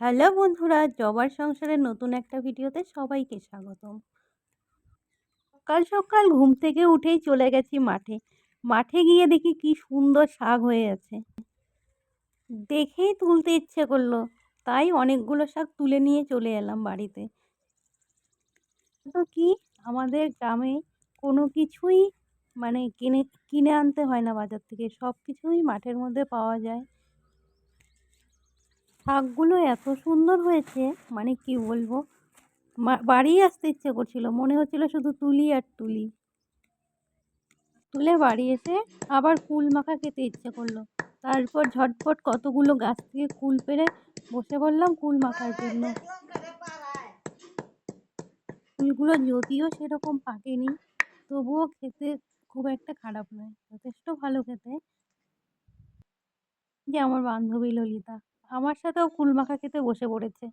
Hello বন্ধুরা, জবার সংসারের নতুন একটা ভিডিওতে সবাইকে স্বাগতম। সকাল সকাল ঘুম থেকে উঠেই চলে গেছি মাঠে। মাঠে গিয়ে দেখি কি সুন্দর শাক হয়ে আছে। দেখেই তুলতে ইচ্ছে করলো, তাই অনেকগুলো শাক তুলে নিয়ে চলে এলাম বাড়িতে। তো কি, আমাদের গ্রামে কোনো কিছুই কিনে কিনে আনতে হয় না বাজার থেকে, সব কিছুই মাঠের মধ্যে পাওয়া যায়। শাকগুলো এত সুন্দর হয়েছে, কি বলবো, বাড়ি আসতে ইচ্ছে করছিল, মনে হচ্ছিল শুধু তুলি আর তুলি। তুলে বাড়ি এসে আবার কুল মাখা খেতে ইচ্ছে করলো। তারপর ঝটপট কতগুলো গাছ থেকে কুল পেড়ে বসে পড়লাম কুল মাখার জন্য। কুলগুলো যদিও সেরকম পাকেনি, তবুও খেতে খুব একটা খারাপ নয়, যথেষ্ট ভালো খেতে। যে আমার বান্ধবী ললিতা আমার সাথেও কুল মাখা খেতে বসে পড়েছে।